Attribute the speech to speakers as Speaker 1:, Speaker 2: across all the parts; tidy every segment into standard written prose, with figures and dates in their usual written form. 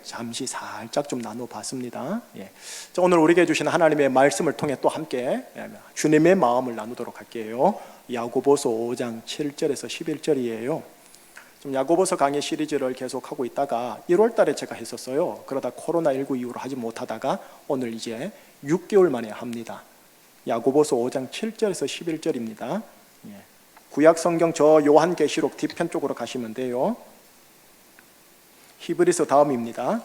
Speaker 1: 잠시 살짝 좀 나눠봤습니다. 오늘 우리에게 주신 하나님의 말씀을 통해 또 함께 주님의 마음을 나누도록 할게요. 야고보서 5장 7절에서 11절이에요. 좀 야고보서 강의 시리즈를 계속하고 있다가 1월 달에 제가 했었어요. 그러다 코로나19 이후로 하지 못하다가 오늘 이제 6개월 만에 합니다. 야고보서 5장 7절에서 11절입니다. 구약 성경 저 요한계시록 뒤편 쪽으로 가시면 돼요. 히브리서 다음입니다.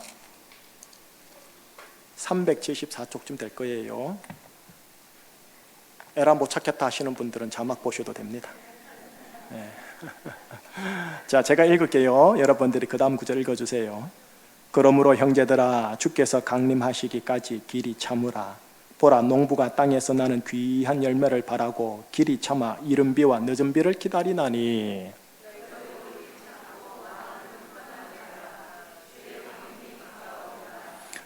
Speaker 1: 374쪽쯤 될 거예요. 에라 못 찾겠다 하시는 분들은 자막 보셔도 됩니다. 자, 제가 읽을게요. 여러분들이 그 다음 구절 읽어주세요. 그러므로 형제들아 주께서 강림하시기까지 길이 참으라. 보라, 농부가 땅에서 나는 귀한 열매를 바라고 길이 참아 이른 비와 늦은 비를 기다리나니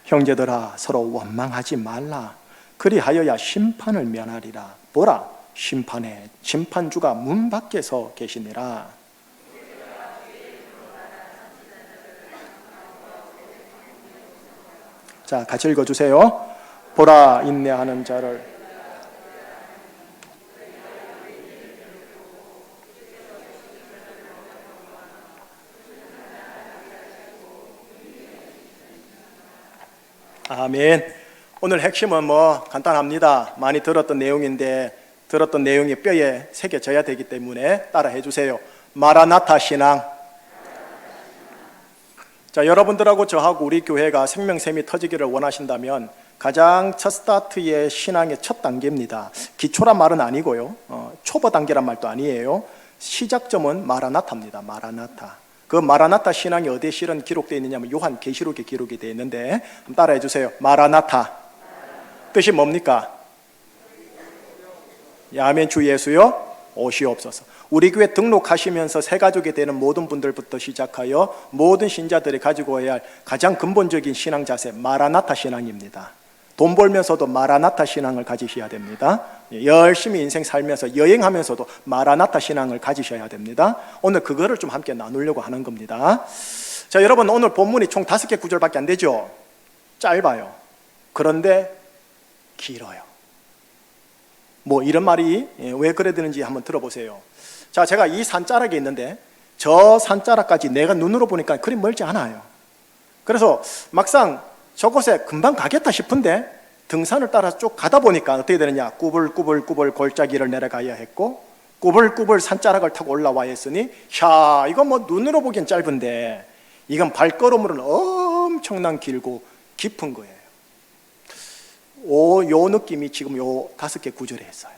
Speaker 1: 형제들아 서로 원망하지 말라. 그리하여야 심판을 면하리라. 보라, 심판주가 문 밖에 서 계시니라. 자, 같이 읽어주세요. 보라, 인내하는 자를 아멘. 오늘 핵심은 간단합니다. 많이 들었던 내용인데 들었던 내용이 뼈에 새겨져야 되기 때문에 따라해 주세요. 마라나타 신앙. 자, 여러분들하고 저하고 우리 교회가 생명샘이 터지기를 원하신다면 가장 첫 스타트의 신앙의 첫 단계입니다. 기초란 말은 아니고요. 초보 단계란 말도 아니에요. 시작점은 마라나타입니다. 마라나타. 그 마라나타 신앙이 어디에 실은 기록되어 있느냐면 요한계시록에 기록이 되어 있는데 한번 따라해 주세요. 마라나타. 뜻이 뭡니까? 아멘. 주 예수여 오시옵소서. 우리 교회 등록하시면서 새 가족이 되는 모든 분들부터 시작하여 모든 신자들이 가지고 와야 할 가장 근본적인 신앙 자세, 마라나타 신앙입니다. 돈 벌면서도 마라나타 신앙을 가지셔야 됩니다. 열심히 인생 살면서 여행하면서도 마라나타 신앙을 가지셔야 됩니다. 오늘 그거를 좀 함께 나누려고 하는 겁니다. 자, 여러분, 오늘 본문이 총 5개 구절밖에 안 되죠? 짧아요. 그런데 길어요. 이런 말이 왜 그래 되는지 한번 들어보세요. 자, 제가 이 산자락에 있는데 저 산자락까지 내가 눈으로 보니까 그리 멀지 않아요. 그래서 막상 저곳에 금방 가겠다 싶은데 등산을 따라서 쭉 가다 보니까 어떻게 되느냐, 꾸불꾸불 골짜기를 내려가야 했고 꾸불꾸불 산자락을 타고 올라와야 했으니 이건 눈으로 보기엔 짧은데 이건 발걸음으로는 엄청난 길고 깊은 거예요. 요 느낌이 지금 요 5개 구절에 있어요.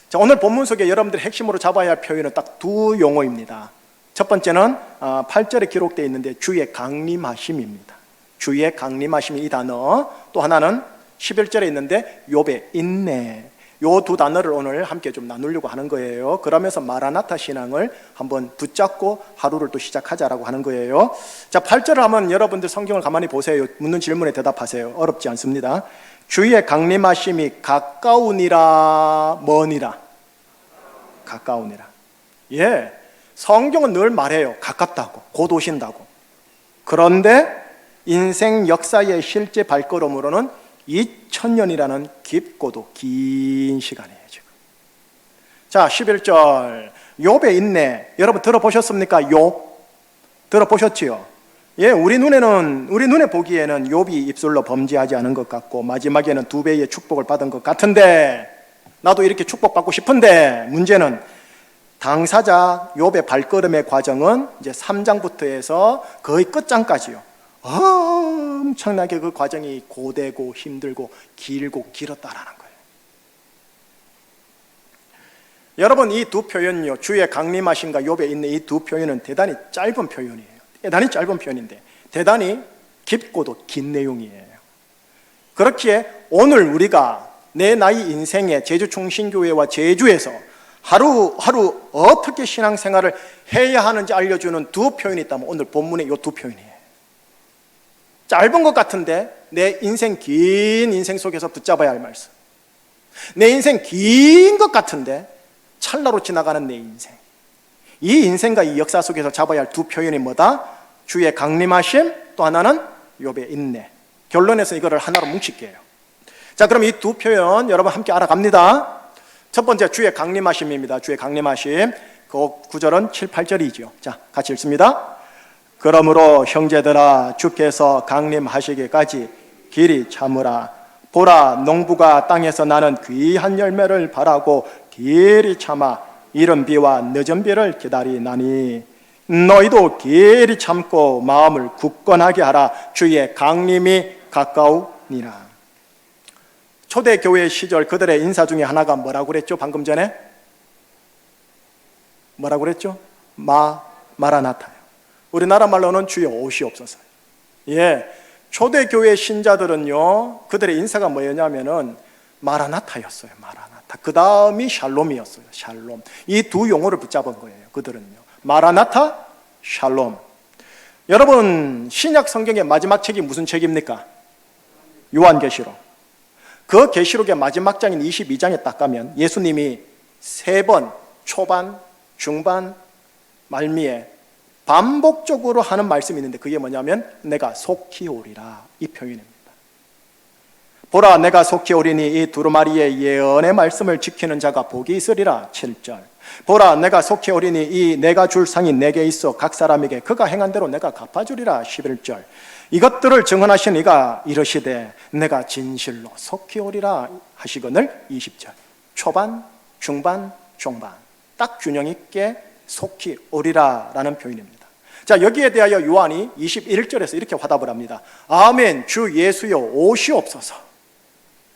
Speaker 1: 자, 오늘 본문 속에 여러분들이 핵심으로 잡아야 할 표현은 딱 두 용어입니다. 첫 번째는 8절에 기록되어 있는데 주의 강림하심입니다. 주의 강림하심, 이 단어. 또 하나는 11절에 있는데 욥의 인내. 요 두 단어를 오늘 함께 좀 나누려고 하는 거예요. 그러면서 마라나타 신앙을 한번 붙잡고 하루를 또 시작하자라고 하는 거예요. 자, 8절을 한번 여러분들 성경을 가만히 보세요. 묻는 질문에 대답하세요. 어렵지 않습니다. 주의 강림하심이 가까우니라 머니라? 가까우니라. 성경은 늘 말해요. 가깝다고, 곧 오신다고. 그런데 인생 역사의 실제 발걸음으로는 2000년이라는 깊고도 긴 시간이에요, 지금. 자, 11절. 욥의 인내. 여러분 들어보셨습니까? 욥. 들어보셨지요? 우리 눈에 보기에는 욥이 입술로 범죄하지 않은 것 같고 마지막에는 2배의 축복을 받은 것 같은데 나도 이렇게 축복받고 싶은데 문제는 당사자 욥의 발걸음의 과정은 이제 3장부터 해서 거의 끝장까지요. 엄청나게 그 과정이 고되고 힘들고 길고 길었다라는 거예요. 여러분, 이 두 표현요, 주의 강림하심과 욥의 인내, 이 두 표현은 대단히 짧은 표현이에요. 대단히 짧은 표현인데 대단히 깊고도 긴 내용이에요. 그렇기에 오늘 우리가 내 나이 인생의 제주충신교회와 제주에서 하루하루 어떻게 신앙생활을 해야 하는지 알려주는 두 표현이 있다면 오늘 본문의 이 두 표현이에요. 짧은 것 같은데 내 인생 긴 인생 속에서 붙잡아야 할 말씀. 내 인생 긴 것 같은데 찰나로 지나가는 내 인생. 이 인생과 이 역사 속에서 잡아야 할 두 표현이 뭐다? 주의 강림하심, 또 하나는 욥의 인내. 결론에서 이거를 하나로 뭉칠게요. 자, 그럼 이 두 표현 여러분 함께 알아갑니다. 첫 번째 주의 강림하심입니다. 주의 강림하심. 그 구절은 7, 8절이죠. 자, 같이 읽습니다. 그러므로 형제들아, 주께서 강림하시기까지 길이 참으라. 보라, 농부가 땅에서 나는 귀한 열매를 바라고 길이 참아 이른 비와 늦은 비를 기다리나니 너희도 길이 참고 마음을 굳건하게 하라. 주의 강림이 가까우니라. 초대교회 시절 그들의 인사 중에 하나가 뭐라고 그랬죠? 방금 전에 뭐라고 그랬죠? 마라나타요. 우리나라 말로는 주여 오시옵소서. 예, 초대교회 신자들은요, 그들의 인사가 뭐였냐면은 마라나타였어요. 마라나타. 그 다음이 샬롬이었어요. 샬롬. 이 두 용어를 붙잡은 거예요. 그들은요. 마라나타, 샬롬. 여러분, 신약 성경의 마지막 책이 무슨 책입니까? 요한계시록. 그 계시록의 마지막 장인 22장에 딱 가면 예수님이 3번 초반, 중반, 말미에 반복적으로 하는 말씀이 있는데 그게 뭐냐면 내가 속히 오리라, 이 표현입니다. 보라, 내가 속히 오리니 이 두루마리의 예언의 말씀을 지키는 자가 복이 있으리라. 7절. 보라, 내가 속히 오리니 이 내가 줄 상이 내게 있어 각 사람에게 그가 행한 대로 내가 갚아주리라. 11절. 이것들을 증언하신 이가 이르시되 내가 진실로 속히 오리라 하시거늘. 20절. 초반, 중반, 종반. 딱 균형 있게 속히 오리라 라는 표현입니다. 자, 여기에 대하여 요한이 21절에서 이렇게 화답을 합니다. 아멘, 주 예수여 오시옵소서.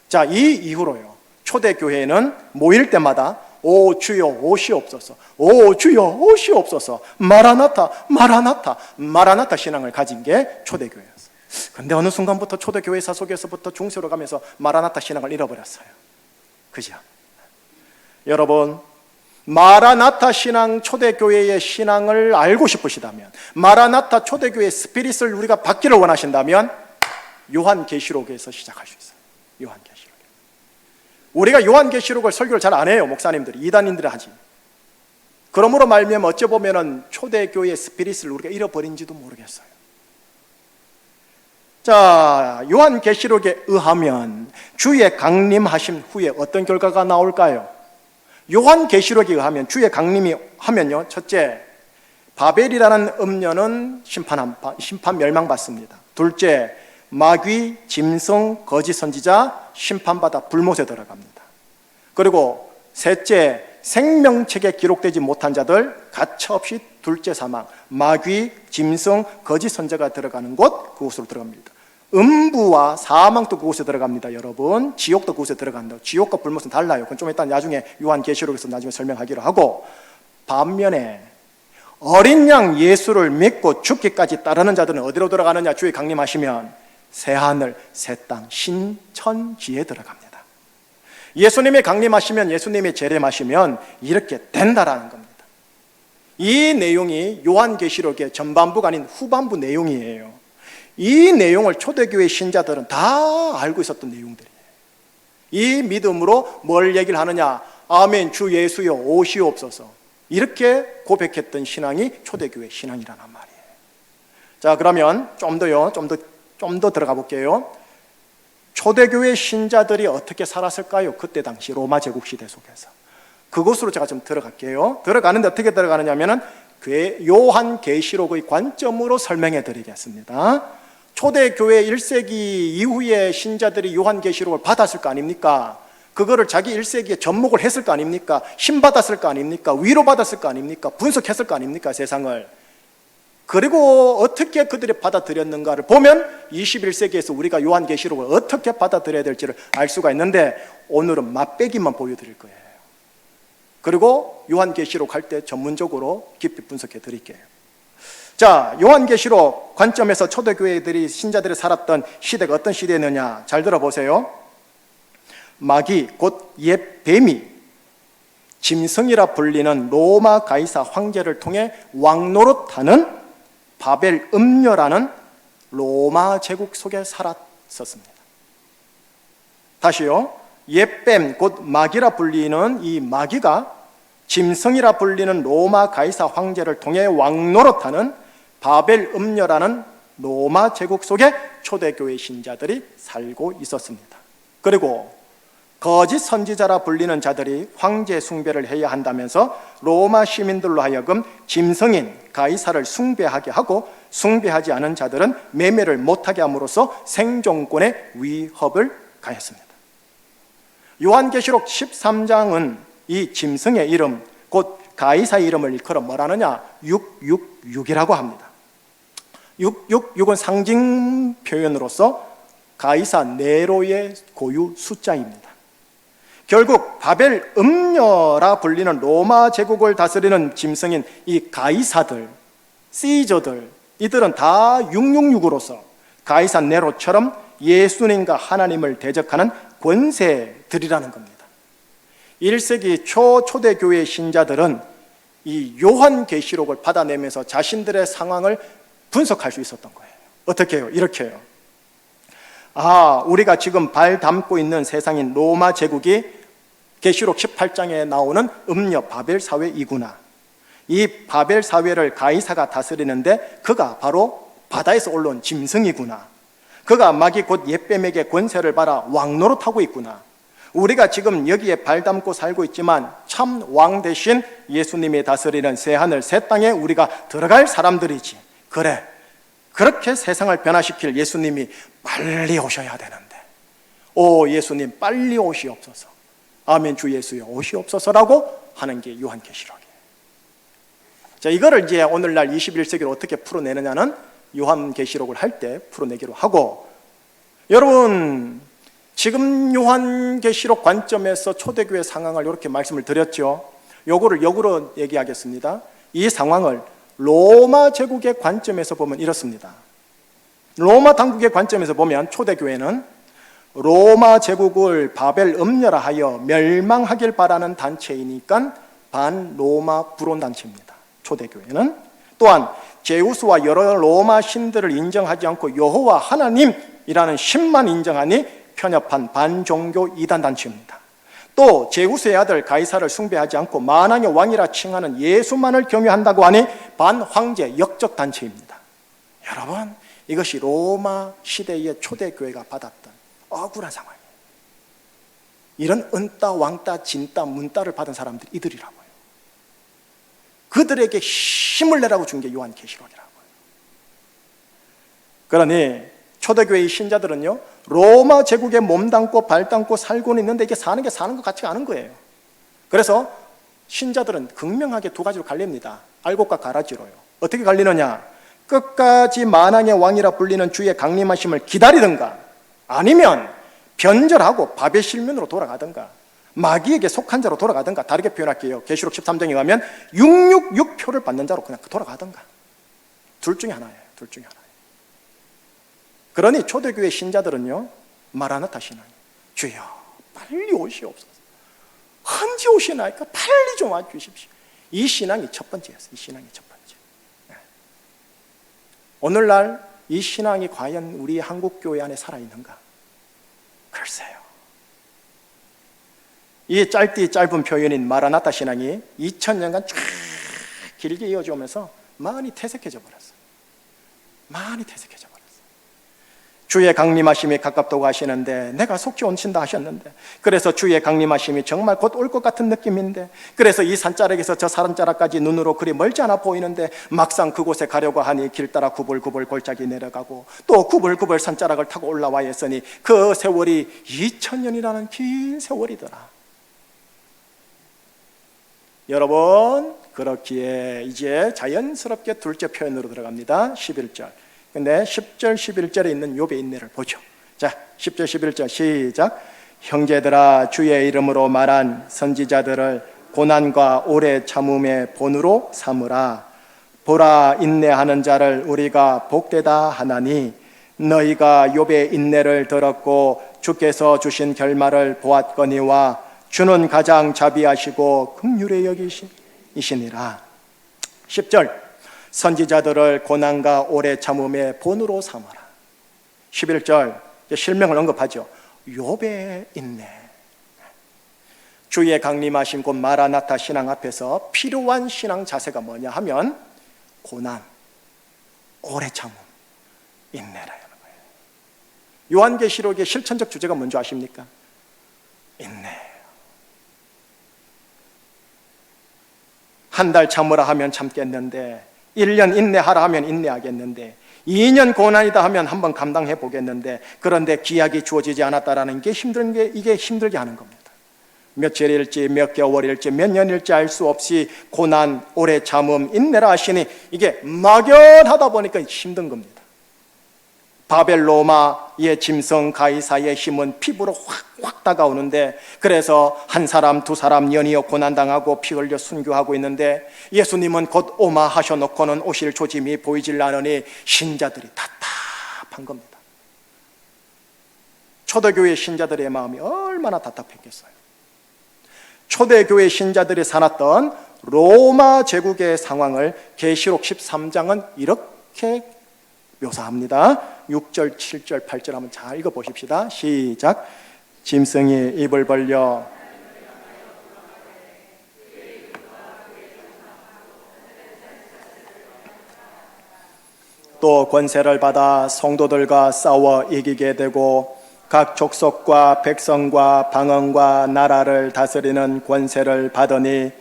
Speaker 1: 자, 이 이후로요, 초대교회는 모일 때마다 오 주여 오시옵소서, 오 주여 오시옵소서, 마라나타 마라나타 마라나타 신앙을 가진 게 초대교회였어요. 그런데 어느 순간부터 초대교회사 속에서부터 중세로 가면서 마라나타 신앙을 잃어버렸어요. 그죠? 여러분, 마라나타 신앙, 초대교회의 신앙을 알고 싶으시다면, 마라나타 초대교회의 스피릿을 우리가 받기를 원하신다면 요한계시록에서 시작할 수 있어요. 요한계시록. 우리가 요한계시록을 설교를 잘 안 해요. 목사님들이, 이단인들이 하지. 그러므로 말미암아 어찌 보면은 초대교회의 스피릿을 우리가 잃어버린지도 모르겠어요. 자, 요한계시록에 의하면 주의 강림하심 후에 어떤 결과가 나올까요? 요한계시록에 의하면 주의 강림이 하면요, 첫째, 바벨이라는 음녀는 심판 멸망받습니다. 둘째, 마귀, 짐승, 거짓 선지자 심판받아 불못에 들어갑니다. 그리고 셋째, 생명책에 기록되지 못한 자들 가차없이 둘째 사망, 마귀, 짐승, 거짓 선지자가 들어가는 곳, 그곳으로 들어갑니다. 음부와 사망도 그곳에 들어갑니다. 여러분, 지옥도 그곳에 들어간다. 지옥과 불못은 달라요. 그건 좀 이따 나중에 요한계시록에서 나중에 설명하기로 하고, 반면에 어린 양 예수를 믿고 죽기까지 따르는 자들은 어디로 들어가느냐? 주의 강림하시면 새하늘, 새 땅, 신천지에 들어갑니다. 예수님이 강림하시면, 예수님이 재림하시면 이렇게 된다라는 겁니다. 이 내용이 요한계시록의 전반부가 아닌 후반부 내용이에요. 이 내용을 초대교회 신자들은 다 알고 있었던 내용들이에요. 이 믿음으로 뭘 얘기를 하느냐? 아멘, 주 예수여 오시옵소서. 이렇게 고백했던 신앙이 초대교회 신앙이라는 말이에요. 자, 그러면 좀 더 들어가 볼게요. 초대교회 신자들이 어떻게 살았을까요? 그때 당시 로마 제국 시대 속에서. 그곳으로 제가 좀 들어갈게요. 들어가는데 어떻게 들어가느냐면은 요한계시록의 관점으로 설명해 드리겠습니다. 초대교회 1세기 이후에 신자들이 요한계시록을 받았을 거 아닙니까? 그거를 자기 1세기에 접목을 했을 거 아닙니까? 힘받았을 거 아닙니까? 위로받았을 거 아닙니까? 분석했을 거 아닙니까? 세상을. 그리고 어떻게 그들이 받아들였는가를 보면 21세기에서 우리가 요한계시록을 어떻게 받아들여야 될지를 알 수가 있는데, 오늘은 맛배기만 보여드릴 거예요. 그리고 요한계시록 할 때 전문적으로 깊이 분석해 드릴게요. 자, 요한계시록 관점에서 초대교회들이, 신자들이 살았던 시대가 어떤 시대였느냐? 잘 들어보세요. 마귀, 곧 옛 뱀이 짐승이라 불리는 로마 가이사 황제를 통해 왕노릇하는 바벨 음녀라는 로마 제국 속에 살았었습니다. 다시요. 옛뱀, 곧 마귀라 불리는 이 마귀가 짐승이라 불리는 로마 가이사 황제를 통해 왕노릇하는 바벨 음녀라는 로마 제국 속에 초대교회 신자들이 살고 있었습니다. 그리고 거짓 선지자라 불리는 자들이 황제 숭배를 해야 한다면서 로마 시민들로 하여금 짐승인 가이사를 숭배하게 하고, 숭배하지 않은 자들은 매매를 못하게 함으로써 생존권에 위협을 가했습니다. 요한계시록 13장은 이 짐승의 이름, 곧 가이사의 이름을 일컬어 뭐라느냐? 666이라고 합니다. 666은 상징 표현으로서 가이사 네로의 고유 숫자입니다. 결국 바벨 음녀라 불리는 로마 제국을 다스리는 짐승인 이 가이사들, 시저들, 이들은 다 666으로서 가이사 네로처럼 예수님과 하나님을 대적하는 권세들이라는 겁니다. 1세기 초대교회 신자들은 이 요한계시록을 받아내면서 자신들의 상황을 분석할 수 있었던 거예요. 어떻게 해요? 이렇게 해요. 우리가 지금 발 담고 있는 세상인 로마 제국이 계시록 18장에 나오는 음녀 바벨 사회이구나. 이 바벨 사회를 가이사가 다스리는데 그가 바로 바다에서 올라온 짐승이구나. 그가 마귀 곧 옛뱀에게 권세를 받아 왕노릇하고 있구나. 우리가 지금 여기에 발 담고 살고 있지만 참 왕 대신 예수님이 다스리는 새하늘 새 땅에 우리가 들어갈 사람들이지. 그래, 그렇게 세상을 변화시킬 예수님이 빨리 오셔야 되는데, 오 예수님 빨리 오시옵소서, 아멘 주 예수여 오시옵소서라고 하는 게 요한계시록이에요. 자, 이거를 이제 오늘날 21세기를 어떻게 풀어내느냐는 요한계시록을 할 때 풀어내기로 하고, 여러분 지금 요한계시록 관점에서 초대교회 상황을 이렇게 말씀을 드렸죠. 요거를 역으로 얘기하겠습니다. 이 상황을 로마 제국의 관점에서 보면 이렇습니다. 로마 당국의 관점에서 보면 초대교회는 로마 제국을 바벨 음녀라 하여 멸망하길 바라는 단체이니까 반로마 불온단체입니다. 초대교회는 또한 제우스와 여러 로마 신들을 인정하지 않고 여호와 하나님이라는 신만 인정하니 편협한 반종교 이단단체입니다. 또 제우스의 아들 가이사를 숭배하지 않고 만왕의 왕이라 칭하는 예수만을 경외한다고 하니 반황제 역적단체입니다. 여러분, 이것이 로마 시대의 초대교회가 받았던 억울한 상황이에요. 이런 은따 왕따 진따 문따를 받은 사람들이 이들이라고요. 그들에게 힘을 내라고 준 게 요한계시록이라고요. 그러니 초대교회의 신자들은요, 로마 제국에 몸담고 발담고 살고는 있는데 이게 사는 것 같지가 않은 거예요. 그래서 신자들은 극명하게 두 가지로 갈립니다. 알곡과 가라지로요. 어떻게 갈리느냐? 끝까지 만왕의 왕이라 불리는 주의 강림하심을 기다리든가, 아니면 변절하고 바벨 실민으로 돌아가든가, 마귀에게 속한 자로 돌아가든가, 다르게 표현할게요. 계시록 13장에 가면 666표를 받는 자로 그냥 돌아가든가, 둘 중에 하나예요. 둘 중에 하나. 그러니 초대교회 신자들은요, 마라나타 신앙이에요. 주여 빨리 오시옵소서, 언제 오시나이까 빨리 좀 와주십시오. 이 신앙이 첫 번째였어요. 이 신앙이 첫 번째. 네. 오늘날 이 신앙이 과연 우리 한국교회 안에 살아있는가? 글쎄요. 이 짧은 표현인 마라나타 신앙이 2000년간 쫙 길게 이어져 오면서 많이 퇴색해져 버렸어요. 많이 퇴색해져 버렸어요. 주의 강림하심이 가깝다고 하시는데 내가 속지 온친다 하셨는데, 그래서 주의 강림하심이 정말 곧 올 것 같은 느낌인데, 그래서 이 산자락에서 저 산자락까지 눈으로 그리 멀지 않아 보이는데 막상 그곳에 가려고 하니 길 따라 구불구불 골짜기 내려가고 또 구불구불 산자락을 타고 올라와야 했으니 그 세월이 2000년이라는 긴 세월이더라. 여러분, 그렇기에 이제 자연스럽게 둘째 표현으로 들어갑니다. 11절. 근데 10절, 11절에 있는 욥의 인내를 보죠. 자, 10절, 11절 시작. 형제들아, 주의 이름으로 말한 선지자들을 고난과 오래 참음의 본으로 삼으라. 보라, 인내하는 자를 우리가 복되다 하나니 너희가 욥의 인내를 들었고 주께서 주신 결말을 보았거니와 주는 가장 자비하시고 긍휼히 여기시니라. 10절. 선지자들을 고난과 오래 참음의 본으로 삼아라. 11절 실명을 언급하죠. 욥의 인내. 주의 강림하심 곧 마라나타 신앙 앞에서 필요한 신앙 자세가 뭐냐 하면 고난, 오래 참음, 인내라 하는 거예요. 요한계시록의 실천적 주제가 뭔지 아십니까? 인내. 한 달 참으라 하면 참겠는데, 1년 인내하라 하면 인내하겠는데, 2년 고난이다 하면 한번 감당해 보겠는데, 그런데 기약이 주어지지 않았다라는 게 이게 힘들게 하는 겁니다. 며칠일지 몇 개월일지 몇 년일지 알 수 없이 고난, 오래 참음, 인내라 하시니 이게 막연하다 보니까 힘든 겁니다. 바벨 로마의 짐승 가이사의 힘은 피부로 확 다가오는데, 그래서 한 사람 두 사람 연이어 고난당하고 피 흘려 순교하고 있는데, 예수님은 곧 오마 하셔놓고는 오실 조짐이 보이질 않으니 신자들이 답답한 겁니다. 초대교회 신자들의 마음이 얼마나 답답했겠어요. 초대교회 신자들이 살았던 로마 제국의 상황을 계시록 13장은 이렇게 묘사합니다. 6절, 7절, 8절 한번 잘 읽어보십시다. 시작. 짐승이 입을 벌려 또 권세를 받아 성도들과 싸워 이기게 되고 각 족속과 백성과 방언과 나라를 다스리는 권세를 받으니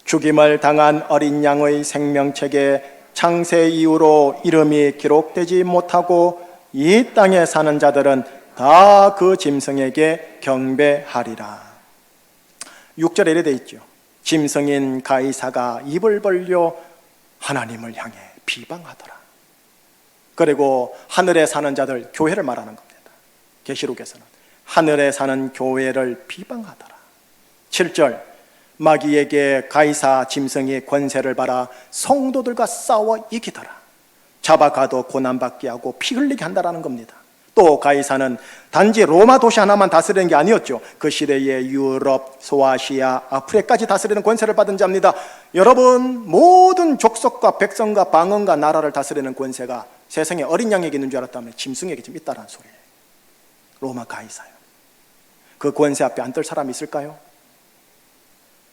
Speaker 1: 죽임을 당한 어린 양의 생명책에 창세 이후로 이름이 기록되지 못하고 이 땅에 사는 자들은 다 그 짐승에게 경배하리라. 6절에 이래 돼 있죠. 짐승인 가이사가 입을 벌려 하나님을 향해 비방하더라. 그리고 하늘에 사는 자들, 교회를 말하는 겁니다. 계시록에서는 하늘에 사는 교회를 비방하더라. 7절, 마귀에게 가이사 짐승이 권세를 받아 성도들과 싸워 이기더라. 잡아가도 고난받게 하고 피 흘리게 한다라는 겁니다. 또 가이사는 단지 로마 도시 하나만 다스리는 게 아니었죠. 그 시대의 유럽, 소아시아, 아프리카까지 다스리는 권세를 받은 자입니다. 여러분, 모든 족속과 백성과 방언과 나라를 다스리는 권세가 세상에 어린 양에게 있는 줄 알았다면 짐승에게 좀 있다라는 소리예요. 로마 가이사요. 그 권세 앞에 안 떨 사람이 있을까요?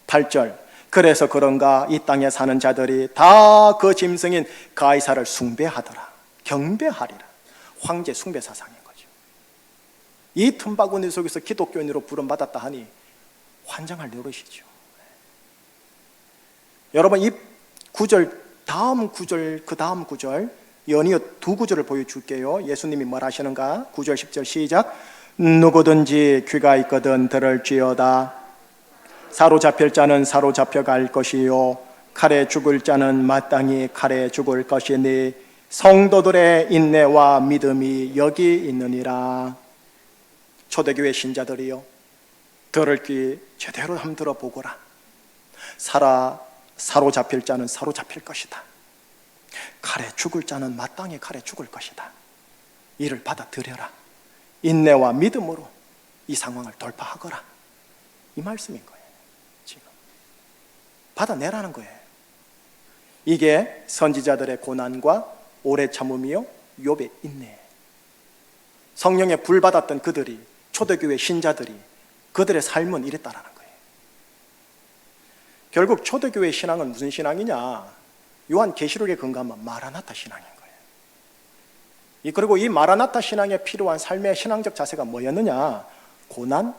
Speaker 1: 8절, 그래서 그런가 이 땅에 사는 자들이 다 그 짐승인 가이사를 숭배하더라. 경배하리라. 황제 숭배 사상인 거죠. 이 틈바구니 속에서 기독교인으로 부름받았다 하니 환장할 노릇이죠. 여러분, 이 구절, 다음 구절, 그 다음 구절 연이어 두 구절을 보여줄게요. 예수님이 뭘 하시는가? 9절 10절 시작. 누구든지 귀가 있거든 들을지어다. 사로잡힐 자는 사로잡혀갈 것이요 칼에 죽을 자는 마땅히 칼에 죽을 것이니 성도들의 인내와 믿음이 여기 있느니라. 초대교회 신자들이요, 들을 귀 제대로 한번 들어보거라. 사로잡힐 자는 사로잡힐 것이다. 칼에 죽을 자는 마땅히 칼에 죽을 것이다. 이를 받아들여라. 인내와 믿음으로 이 상황을 돌파하거라. 이 말씀인 거예요. 지금 받아내라는 거예요. 이게 선지자들의 고난과 오래 참음이요 욥의 인내. 성령의 불 받았던 그들이, 초대교회 신자들이, 그들의 삶은 이랬다라는 거예요. 결국 초대교회 신앙은 무슨 신앙이냐? 요한계시록에 근거하면 마라나타 신앙인 거예요. 그리고 이 마라나타 신앙에 필요한 삶의 신앙적 자세가 뭐였느냐? 고난,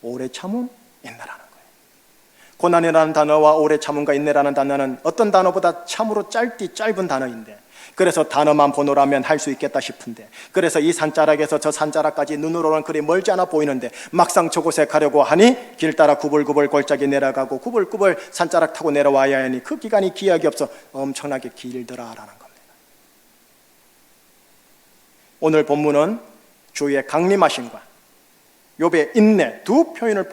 Speaker 1: 오래 참음, 인내라는 거예요. 고난이라는 단어와 오래 참음과 인내라는 단어는 어떤 단어보다 참으로 짧은 단어인데, 그래서 단어만 보노라면 할 수 있겠다 싶은데, 그래서 이 산자락에서 저 산자락까지 눈으로는 그리 멀지 않아 보이는데 막상 저곳에 가려고 하니 길 따라 구불구불 골짜기 내려가고 구불구불 산자락 타고 내려와야 하니 그 기간이 기약이 없어 엄청나게 길더라라는 겁니다. 오늘 본문은 주의 강림하심과 욥의 인내 두 표현을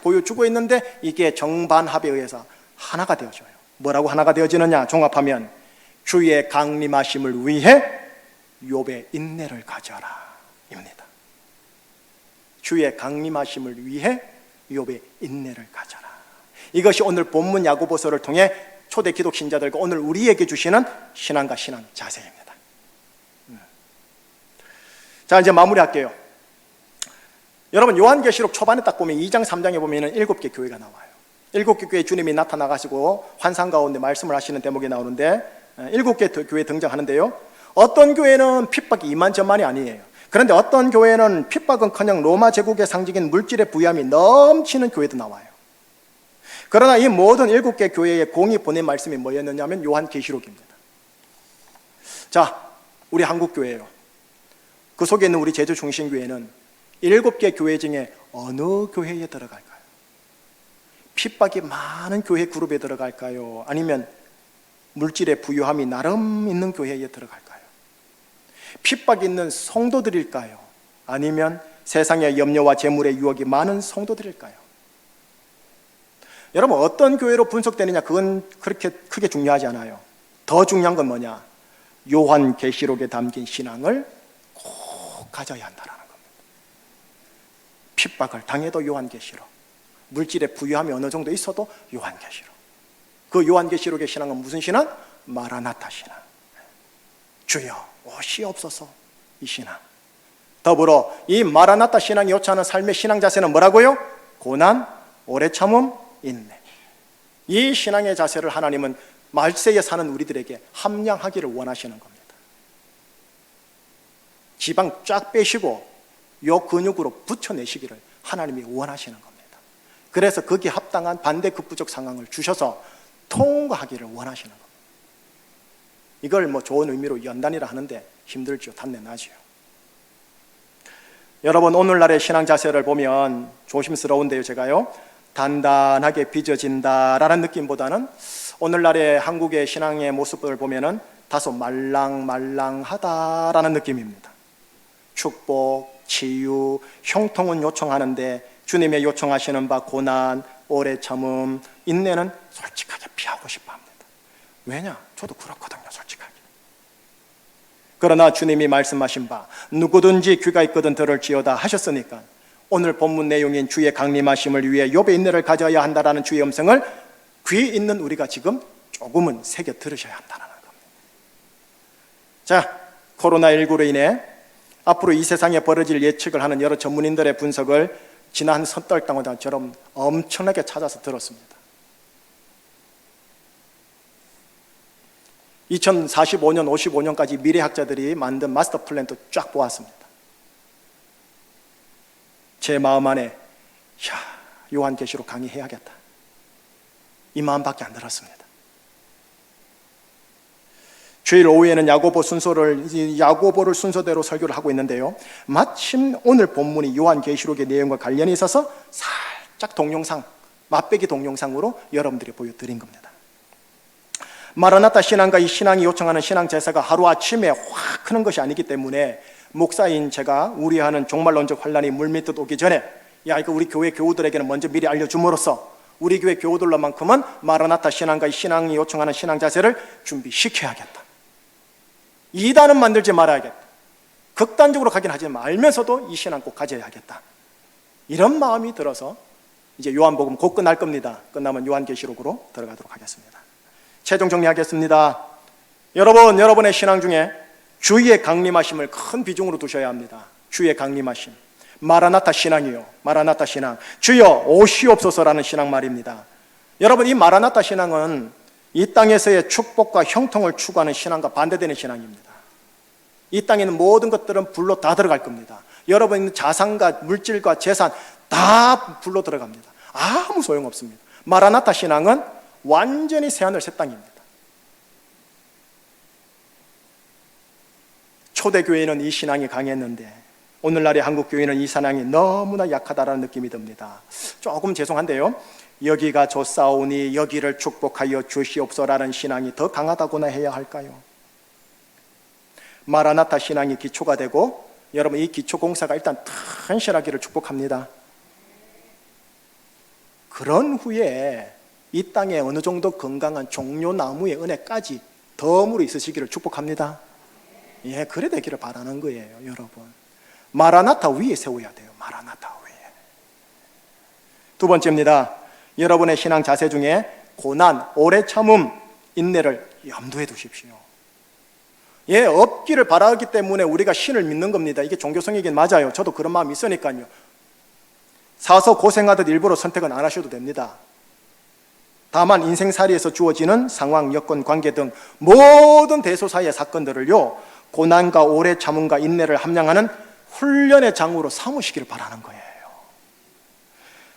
Speaker 1: 보여주고 있는데, 이게 정반합에 의해서 하나가 되어져요. 뭐라고 하나가 되어지느냐? 종합하면 주의 강림하심을 위해 욥의 인내를 가져라 입니다. 주의 강림하심을 위해 욥의 인내를 가져라. 이것이 오늘 본문 야고보서를 통해 초대 기독 신자들과 오늘 우리에게 주시는 신앙과 신앙 자세입니다. 자, 이제 마무리할게요. 여러분, 요한계시록 초반에 딱 보면 2장 3장에 보면 7개 교회가 나와요. 7개 교회 주님이 나타나가지고 환상 가운데 말씀을 하시는 대목이 나오는데 7개 교회 등장하는데요, 어떤 교회는 핍박이 이만저만이 아니에요. 그런데 어떤 교회는 핍박은커녕 로마 제국의 상징인 물질의 부유함이 넘치는 교회도 나와요. 그러나 이 모든 7개 교회의 공이 보낸 말씀이 뭐였느냐면 요한계시록입니다. 자, 우리 한국교회요. 그 속에 있는 우리 제주중심교회는 7개 교회 중에 어느 교회에 들어갈까요? 핍박이 많은 교회 그룹에 들어갈까요? 아니면 물질의 부유함이 나름 있는 교회에 들어갈까요? 핍박이 있는 성도들일까요? 아니면 세상의 염려와 재물의 유혹이 많은 성도들일까요? 여러분, 어떤 교회로 분석되느냐, 그건 그렇게 크게 중요하지 않아요. 더 중요한 건 뭐냐? 요한계시록에 담긴 신앙을 꼭 가져야 한다는 겁니다. 핍박을 당해도 요한계시록, 물질의 부유함이 어느 정도 있어도 요한계시록. 그 요한계시록의 신앙은 무슨 신앙? 마라나타 신앙. 주여 오시옵소서, 이 신앙. 더불어 이 마라나타 신앙이 요구하는 삶의 신앙 자세는 뭐라고요? 고난, 오래 참음, 인내. 이 신앙의 자세를 하나님은 말세에 사는 우리들에게 함양하기를 원하시는 겁니다. 지방 쫙 빼시고 요 근육으로 붙여내시기를 하나님이 원하시는 겁니다. 그래서 거기에 합당한 반대급부적 상황을 주셔서 통과하기를 원하시는 겁니다. 이걸 뭐 좋은 의미로 연단이라 하는데 힘들죠. 단내 나죠. 여러분, 오늘날의 신앙 자세를 보면 조심스러운데요, 제가요, 단단하게 빚어진다라는 느낌보다는 오늘날의 한국의 신앙의 모습을 보면은 다소 말랑말랑하다라는 느낌입니다. 축복, 치유, 형통은 요청하는데 주님의 요청하시는 바 고난, 오래 참음, 인내는 솔직하게 피하고 싶어 합니다. 왜냐? 저도 그렇거든요, 솔직하게. 그러나 주님이 말씀하신 바 누구든지 귀가 있거든 들을지어다 하셨으니까 오늘 본문 내용인 주의 강림하심을 위해 욥의 인내를 가져야 한다라는 주의 음성을 귀 있는 우리가 지금 조금은 새겨 들으셔야 한다는 겁니다. 자, 코로나19로 인해 앞으로 이 세상에 벌어질 예측을 하는 여러 전문인들의 분석을 지난 섣달 동안처럼 엄청나게 찾아서 들었습니다. 2045년, 55년까지 미래학자들이 만든 마스터 플랜도 쫙 보았습니다. 제 마음 안에 요한계시록 강의해야겠다, 이 마음밖에 안 들었습니다. 주일 오후에는 야고보를 순서대로 설교를 하고 있는데요, 마침 오늘 본문이 요한계시록의 내용과 관련이 있어서 살짝 동영상, 맛배기 동영상으로 여러분들이 보여드린 겁니다. 마라나타 신앙과 이 신앙이 요청하는 신앙 제사가 하루아침에 확 크는 것이 아니기 때문에 목사인 제가 우려하는 종말론적 환란이 물밀듯 오기 전에 이거 우리 교회 교우들에게는 먼저 미리 알려줌으로써 우리 교회 교우들로만큼은 마라나타 신앙과 이 신앙이 요청하는 신앙 자세를 준비시켜야겠다. 이단은 만들지 말아야겠다. 극단적으로 가긴 하지 말면서도 이 신앙 꼭 가져야겠다. 이런 마음이 들어서 이제 요한복음 곧 끝날 겁니다. 끝나면 요한계시록으로 들어가도록 하겠습니다. 최종 정리하겠습니다. 여러분의 신앙 중에 주의 강림하심을 큰 비중으로 두셔야 합니다. 주의 강림하심, 마라나타 신앙이요, 마라나타 신앙, 주여 오시옵소서라는 신앙 말입니다. 여러분, 이 마라나타 신앙은 이 땅에서의 축복과 형통을 추구하는 신앙과 반대되는 신앙입니다. 이 땅에 있는 모든 것들은 불로 다 들어갈 겁니다. 여러분의 자산과 물질과 재산 다 불로 들어갑니다. 아무 소용없습니다. 마라나타 신앙은 완전히 새하늘 새 땅입니다. 초대교회는 이 신앙이 강했는데 오늘날의 한국교회는 이 신앙이 너무나 약하다는 느낌이 듭니다. 조금 죄송한데요, 여기가 좋사오니 여기를 축복하여 주시옵소서라는 신앙이 더 강하다고나 해야 할까요? 마라나타 신앙이 기초가 되고 여러분, 이 기초 공사가 일단 튼실하기를 축복합니다. 그런 후에 이 땅에 어느 정도 건강한 종려나무의 은혜까지 덤으로 있으시기를 축복합니다. 예, 그래 되기를 바라는 거예요, 여러분. 마라나타 위에 세워야 돼요. 마라나타 위에. 두 번째입니다. 여러분의 신앙 자세 중에 고난, 오래 참음, 인내를 염두에 두십시오. 예, 없기를 바라기 때문에 우리가 신을 믿는 겁니다. 이게 종교성이긴 맞아요. 저도 그런 마음이 있으니까요. 사서 고생하듯 일부러 선택은 안 하셔도 됩니다. 다만 인생살이에서 주어지는 상황, 여건, 관계 등 모든 대소사의 사건들을요, 고난과 오래 참음과 인내를 함량하는 훈련의 장으로 삼으시기를 바라는 거예요.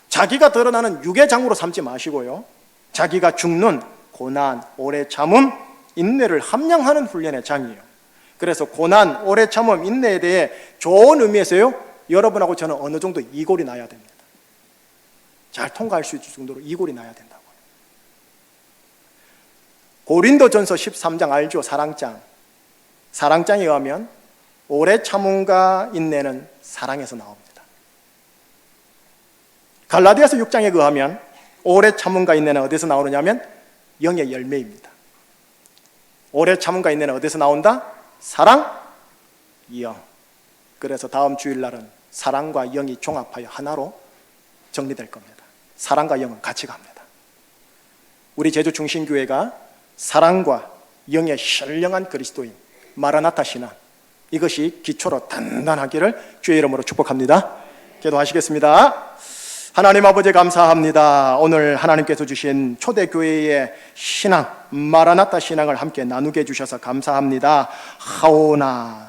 Speaker 1: 자기가 드러나는 육의 장으로 삼지 마시고요, 자기가 죽는 고난, 오래 참음, 인내를 함량하는 훈련의 장이에요. 그래서 고난, 오래 참음, 인내에 대해 좋은 의미에서요, 여러분하고 저는 어느 정도 이골이 나야 됩니다. 잘 통과할 수 있을 정도로 이골이 나야 된다고요. 고린도전서 13장 알죠? 사랑장. 사랑장에 의하면 오래 참음과 인내는 사랑에서 나옵니다. 갈라디아서 6장에 의하면 오래 참음과 인내는 어디서 나오느냐면 영의 열매입니다. 오래 참음과 인내는 어디서 나온다? 사랑, 영. 그래서 다음 주일날은 사랑과 영이 종합하여 하나로 정리될 겁니다. 사랑과 영은 같이 갑니다. 우리 제주 중심교회가 사랑과 영의 신령한 그리스도인 마라나타 신앙, 이것이 기초로 단단하기를 주의 이름으로 축복합니다. 기도하시겠습니다. 하나님 아버지 감사합니다. 오늘 하나님께서 주신 초대교회의 신앙, 마라나타 신앙을 함께 나누게 해주셔서 감사합니다. 하오나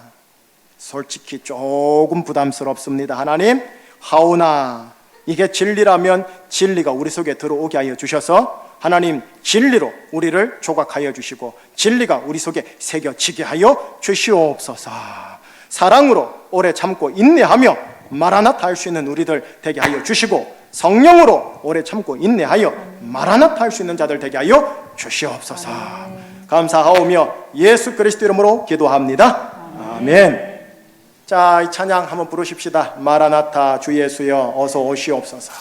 Speaker 1: 솔직히 조금 부담스럽습니다. 하나님, 하오나 이게 진리라면 진리가 우리 속에 들어오게 하여 주셔서 하나님, 진리로 우리를 조각하여 주시고 진리가 우리 속에 새겨지게 하여 주시옵소서. 사랑으로 오래 참고 인내하며 마라나타 할 수 있는 우리들 되게 하여 주시고, 성령으로 오래 참고 인내하여 마라나타 할 수 있는 자들 되게 하여 주시옵소서. 감사하오며 예수 그리스도 이름으로 기도합니다. 아멘. 자, 이 찬양 한번 부르십시다. 마라나타 주 예수여 어서 오시옵소서.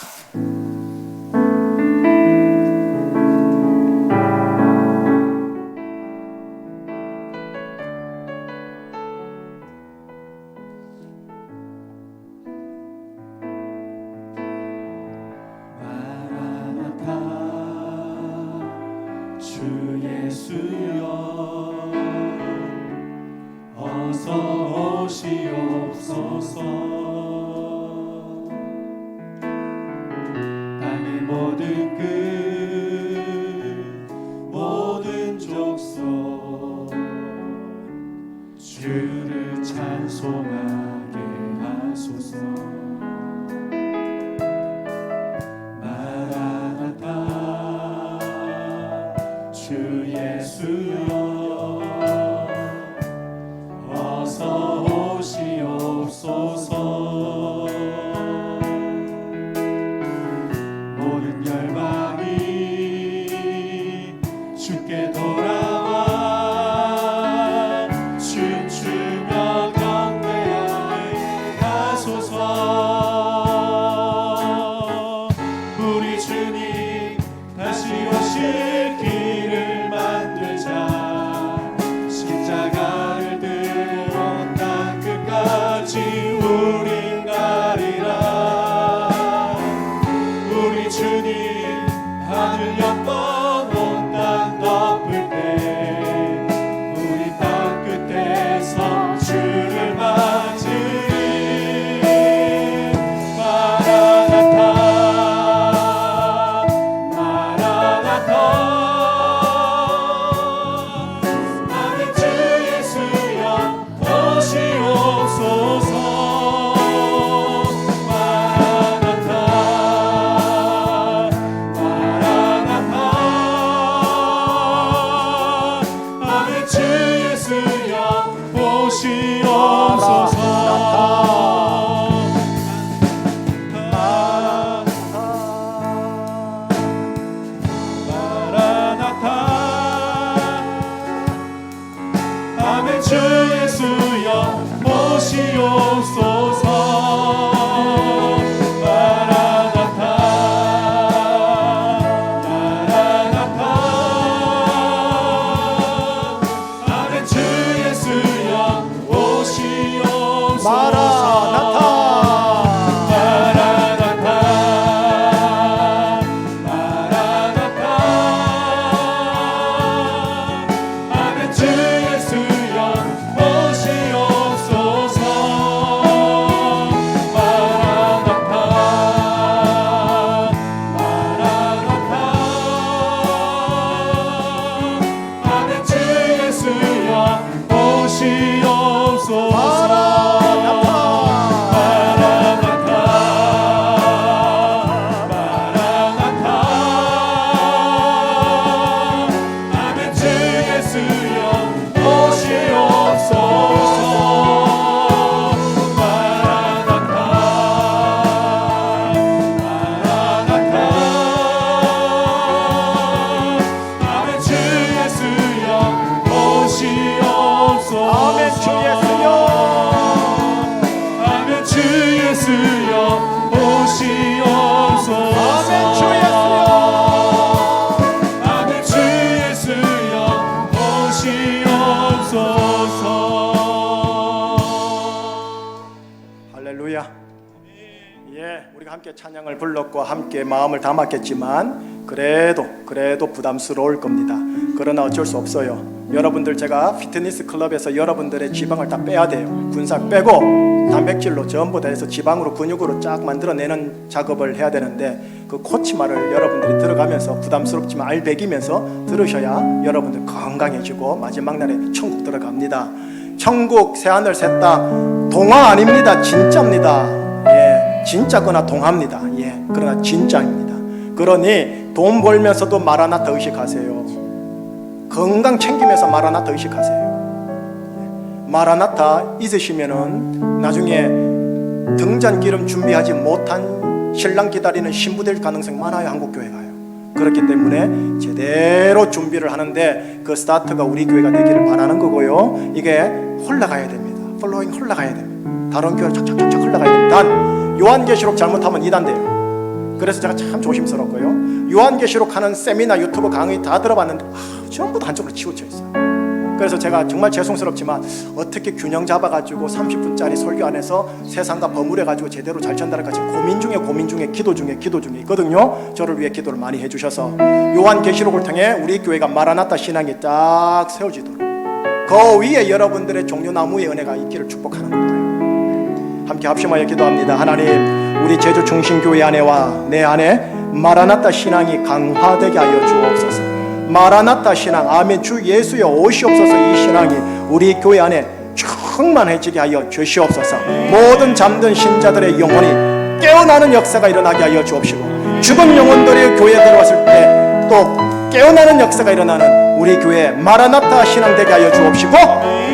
Speaker 2: 주를 찬송하게 하소서. 마라나타 주 예수여 어서 오시옵소서. 모든 열방이 주께 돌아와 춤추며 경배하게 하소서. 우리 주님 다시 오실 길을 만들자. 십자가를 들고 땅 끝까지 우린 가리라. 우리 주님 하늘 연번 온 땅 덮을 때 우리 땅 끝에서 주를 맞으리. 마라나타 마라나타 아멘. 주 예수여 오시옵소서. 마라나타 마라나타 아멘. 주 예수여 오시옵소서. 마라나타 아멘. 주 예수여 오시옵소서. 마라나타 마라나타 아멘. 주 예수여 오시옵소서.
Speaker 1: 마라나타
Speaker 2: 마라나타 마라나타 아멘. 주 예수여 오시옵소서. 마라나타 마라나타 아멘. 주 예수여 오시옵소서.
Speaker 1: 할렐루야. 예, 우리가 함께 찬양을 불렀고 함께 마음을 담았겠지만 그래도 부담스러울 겁니다. 그러나 어쩔 수 없어요. 여러분들, 제가 피트니스 클럽에서 여러분들의 지방을 다 빼야 돼요. 군살 빼고 단백질로 전부 다 해서 지방으로 근육으로 쫙 만들어내는 작업을 해야 되는데, 그 코치 말을 여러분들이 들어가면서 부담스럽지만 알배기면서 들으셔야 여러분들 건강해지고 마지막 날에 천국 들어갑니다. 천국, 새하늘 새 땅, 동화 아닙니다. 진짜입니다. 예, 진짜거나 동화입니다. 예, 그러나 진짜입니다. 그러니 돈 벌면서도 마라나타 의식하세요. 건강 챙기면서 마라나타 의식하세요. 마라나타 있으시면은 나중에 등잔 기름 준비하지 못한 신랑 기다리는 신부 될 가능성이 많아요. 한국 교회 가요. 그렇기 때문에 제대로 준비를 하는데 그 스타트가 우리 교회가 되기를 바라는 거고요. 이게 흘러가야 됩니다. 플로잉 흘러가야 됩니다. 다른 교회로 착착착착 흘러가야 됩니다. 단 요한계시록 잘못하면 2단 돼요. 그래서 제가 참 조심스럽고요. 요한계시록 하는 세미나 유튜브 강의 다 들어봤는데 전부 다 한쪽으로 치우쳐 있어요. 그래서 제가 정말 죄송스럽지만 어떻게 균형 잡아가지고 30분짜리 설교 안에서 세상과 버무려가지고 제대로 잘 전달할까 지금 고민 중에 기도 중에 있거든요. 저를 위해 기도를 많이 해주셔서 요한계시록을 통해 우리 교회가 마라나타 신앙이 딱 세워지도록 그 위에 여러분들의 종려나무의 은혜가 있기를 축복하는 거예요. 함께 합심하여 기도합니다. 하나님, 우리 제주 중심교회 안에와 내 안에 마라나타 신앙이 강화되게 하여 주옵소서. 마라나타 신앙, 아멘, 주 예수여 오시옵소서. 이 신앙이 우리 교회 안에 충만해지게 하여 주시옵소서. 모든 잠든 신자들의 영혼이 깨어나는 역사가 일어나게 하여 주옵시고, 죽은 영혼들이 교회에 들어왔을 때 또 깨어나는 역사가 일어나는 우리 교회 마라나타 신앙 되게 하여 주옵시고,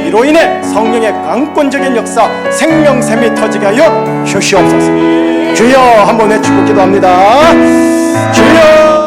Speaker 1: 이로 인해 성령의 강권적인 역사, 생명샘이 터지게 하여 주시옵소서. 주여, 한번 외치고 기도합니다. 주여,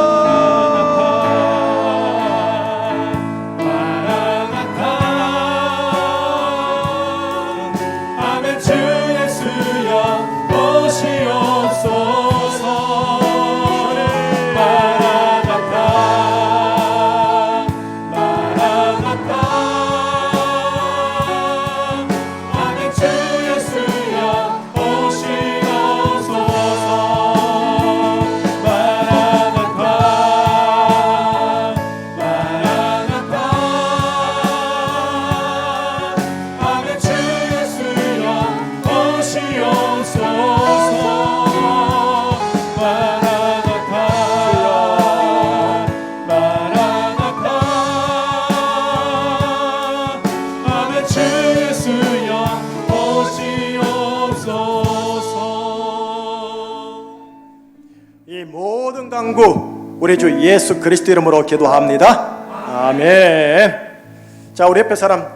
Speaker 1: 이 모든 간구 우리 주 예수 그리스도 이름으로 기도합니다. 아멘. 자, 우리 옆에 사람